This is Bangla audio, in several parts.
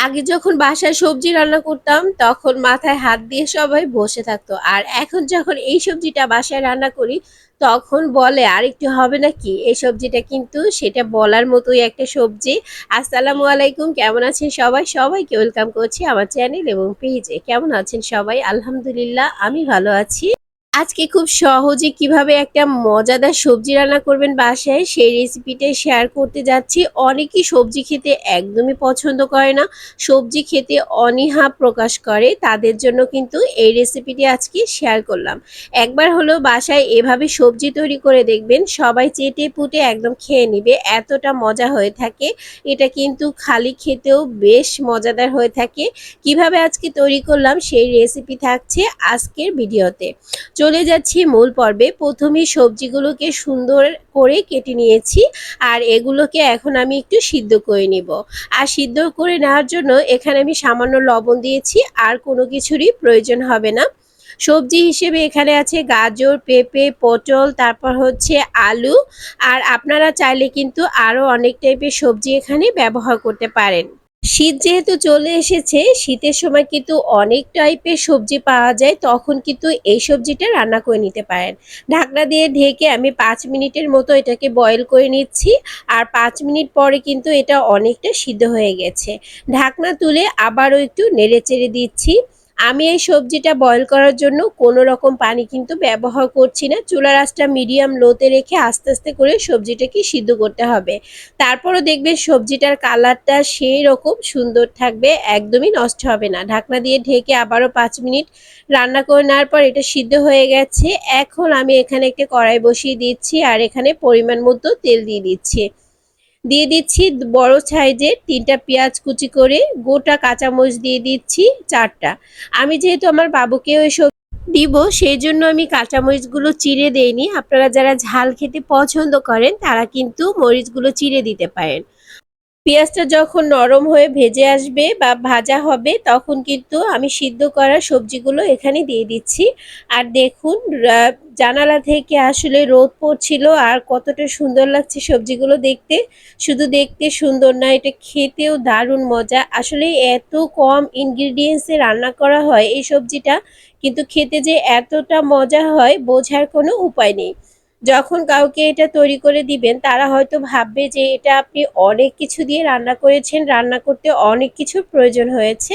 আগে যখন বাসায় সবজি রান্না করতাম তখন মাথায় হাত দিয়ে সবাই বসে থাকতো, আর এখন যখন এই সবজিটা বাসায় রান্না করি তখন বলে আর একটু হবে নাকি। এই সবজিটা কিন্তু সেটা বলার মতোই একটা সবজি। আসসালামু আলাইকুম, কেমন আছেন সবাই? সবাইকে ওয়েলকাম করছি আমার চ্যানেল এবং পেজে। কেমন আছেন সবাই? আলহামদুলিল্লাহ, আমি ভালো আছি। আজকে খুব সহজে কিভাবে একটা মজাদার সবজি রান্না করবেন বাসায় সেই রেসিপিটাই শেয়ার করতে যাচ্ছি। অনেকেই সবজি খেতে একদমই পছন্দ করে না, সবজি খেতে অনীহা প্রকাশ করে, তাদের জন্য কিন্তু এই রেসিপিটি আজকে শেয়ার করলাম। একবার হলো বাসায় এভাবে সবজি তৈরি করে দেখবেন, সবাই চেটে পুটে একদম খেয়ে নিবে, এতটা মজা হয়ে থাকে। এটা কিন্তু খালি খেতেও বেশ মজাদার হয়ে থাকে। কিভাবে আজকে তৈরি করলাম সেই রেসিপি থাকছে আজকের ভিডিওতে। চলে যাচ্ছি মূল পর্বে। প্রথমে সবজিগুলোকে সুন্দর করে কেটে নিয়েছি, আর এগুলোকে এখন আমি একটু সিদ্ধ করে নিব। আর সিদ্ধ করে নেওয়ার জন্য এখানে আমি সামান্য লবণ দিয়েছি, আর কোনো কিছুরই প্রয়োজন হবে না। সবজি হিসেবে এখানে আছে গাজর, পেঁপে, পটল, তারপর হচ্ছে আলু। আর আপনারা চাইলে কিন্তু আরও অনেক টাইপের সবজি এখানে ব্যবহার করতে পারেন। শীত যেহেতু চলে এসেছে, শীতের সময় কিন্তু অনেক টাইপের সবজি পাওয়া যায়, তখন কিন্তু এই সবজিটা রান্না করে নিতে পারেন। ঢাকনা দিয়ে ঢেকে আমি 5 মিনিটের মতো এটাকে বয়েল করে নিচ্ছি, আর 5 মিনিট পরে কিন্তু এটা অনেকটা সিদ্ধ হয়ে গেছে। ঢাকনা তুলে আবারও একটু নেড়ে চেড়ে দিচ্ছি। আমি এই সবজিটা বয়েল করার জন্য কোনো রকম পানি কিন্তু ব্যবহার করছি না। চুলার আঁচটা মিডিয়াম লোতে রেখে আস্তে আস্তে করে সবজিটাকে সিদ্ধ করতে হবে। তারপরও দেখবেন সবজিটার কালারটা সেই রকম সুন্দর থাকবে, একদমই নষ্ট হবে না। ঢাকনা দিয়ে ঢেকে আবারও 5 মিনিট রান্না করে নেওয়ার পর এটা সিদ্ধ হয়ে গেছে। এখন আমি এখানে একটা কড়াই বসিয়ে দিচ্ছি, আর এখানে পরিমাণ মতো তেল দিয়ে দিচ্ছি বড় সাইজের 3টা পেঁয়াজ কুচি করে, গোটা কাঁচামরিচ দিয়ে দিচ্ছি 4টা। আমি যেহেতু আমার বাবুকে ওই সব দিব সেই জন্য আমি কাঁচামরিচগুলো চিড়ে দেইনি। আপনারা যারা ঝাল খেতে পছন্দ করেন তারা কিন্তু মরিচগুলো চিড়ে দিতে পারেন। পেঁয়াজটা যখন নরম হয়ে ভেজে আসবে বা ভাজা হবে তখন কিন্তু আমি সিদ্ধ করা সবজিগুলো এখানে দিয়ে দিচ্ছি। আর দেখুন, জানালা থেকে আসলে রোদ পড়ছিল, আর কতটা সুন্দর লাগছে সবজিগুলো দেখতে। শুধু দেখতে সুন্দর না, এটা খেতেও দারুণ মজা। আসলে এত কম ইনগ্রিডিয়েন্টসে রান্না করা হয় এই সবজিটা, কিন্তু খেতে যে এতটা মজা হয় বোঝার কোনো উপায় নেই। যখন কাউকে এটা তৈরি করে দিবেন তারা হয়তো ভাববে যে এটা আপনি অনেক কিছু দিয়ে রান্না করেছেন, রান্না করতে অনেক কিছুর প্রয়োজন হয়েছে।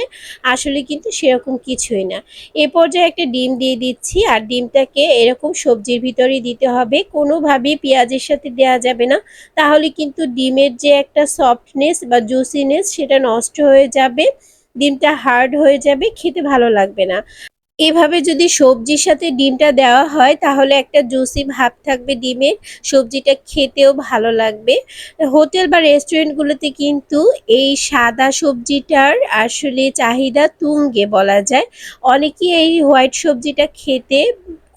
আসলে কিন্তু সেরকম কিছুই না। এ পর্যায়ে একটা ডিম দিয়ে দিচ্ছি, আর ডিমটাকে এরকম সবজির ভিতরে দিতে হবে, কোনোভাবেই পেঁয়াজের সাথে দেওয়া যাবে না। তাহলে কিন্তু ডিমের যে একটা সফটনেস বা জুসিনেস সেটা নষ্ট হয়ে যাবে, ডিমটা হার্ড হয়ে যাবে, খেতে ভালো লাগবে না। এভাবে যদি সবজির সাথে ডিমটা দেওয়া হয় তাহলে একটা জুসি ভাব থাকবে ডিমের, সবজিটা খেতেও ভালো লাগবে। হোটেল বা রেস্টুরেন্টগুলোতে কিন্তু এই সাদা সবজিটার আসলে চাহিদা তুঙ্গে বলা যায়। অনেকেই এই হোয়াইট সবজিটা খেতে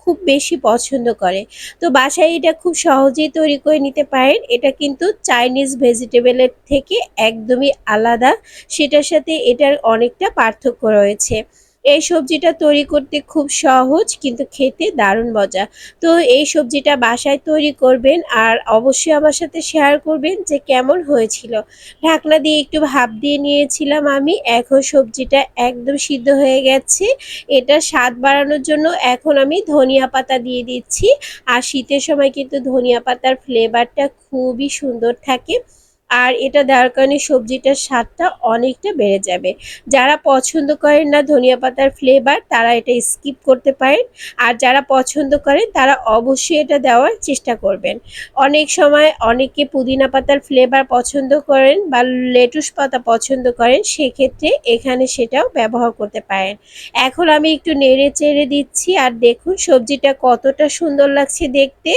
খুব বেশি পছন্দ করে। তো বাসায় এটা খুব সহজেই তৈরি করে নিতে পারেন। এটা কিন্তু চাইনিজ ভেজিটেবলের থেকে একদমই আলাদা, সেটার সাথে এটার অনেকটা পার্থক্য রয়েছে। এই সবজিটা তৈরি করতে খুব সহজ, কিন্তু খেতে দারুণ মজা। তো এই সবজিটা বাসায় তৈরি করবেন, আর অবশ্যই আমার সাথে শেয়ার করবেন যে কেমন হয়েছিল। ঢাকনা দিয়ে একটু ভাপ দিয়ে নিয়েছিলাম আমি, এখন সবজিটা একদম সিদ্ধ হয়ে গেছে। এটা স্বাদ বাড়ানোর জন্য এখন আমি ধনিয়া পাতা দিয়ে দিচ্ছি। আর শীতের সময় কিন্তু ধনিয়া পাতার ফ্লেভারটা খুবই সুন্দর থাকে, আর এটা দেওয়ার কারণে সবজিটার স্বাদটা অনেকটা বেড়ে যাবে। যারা পছন্দ করেন না ধনিয়া পাতার ফ্লেভার তারা এটা স্কিপ করতে পারেন, আর যারা পছন্দ করেন তারা অবশ্যই এটা দেওয়ার চেষ্টা করবেন। অনেক সময় অনেকে পুদিনা পাতার ফ্লেভার পছন্দ করেন বা লেটুস পাতা পছন্দ করেন, সেক্ষেত্রে এখানে সেটাও ব্যবহার করতে পারেন। এখন আমি একটু নেড়ে চেড়ে দিচ্ছি, আর দেখুন সবজিটা কতটা সুন্দর লাগছে দেখতে,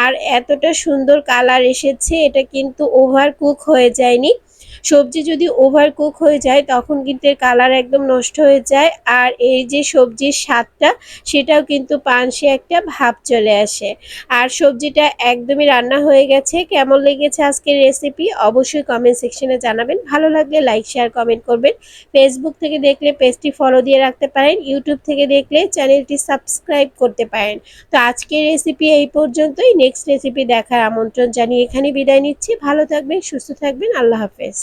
আর এতটা সুন্দর কালার এসেছে। এটা কিন্তু ওভার কুক হয়ে যায়নি। সবজি যদি ওভার কুক হয়ে যায় তখন কিন্তু এর কালার একদম নষ্ট হয়ে যায়, আর এই যে সবজির স্বাদটা সেটাও কিন্তু পানসে একটা ভাব চলে আসে। আর সবজিটা একদমই রান্না হয়ে গেছে। কেমন লেগেছে আজকের রেসিপি অবশ্যই কমেন্ট সেকশনে জানাবেন। ভালো লাগলে লাইক শেয়ার কমেন্ট করবেন। ফেসবুক থেকে দেখলে পেজটি ফলো দিয়ে রাখতে পারেন, ইউটিউব থেকে দেখলে চ্যানেলটি সাবস্ক্রাইব করতে পারেন। তো আজকের রেসিপি এই পর্যন্তই। নেক্সট রেসিপি দেখার আমন্ত্রণ জানিয়ে এখানে বিদায় নিচ্ছি। ভালো থাকবেন, সুস্থ থাকবেন, আল্লাহ হাফেজ।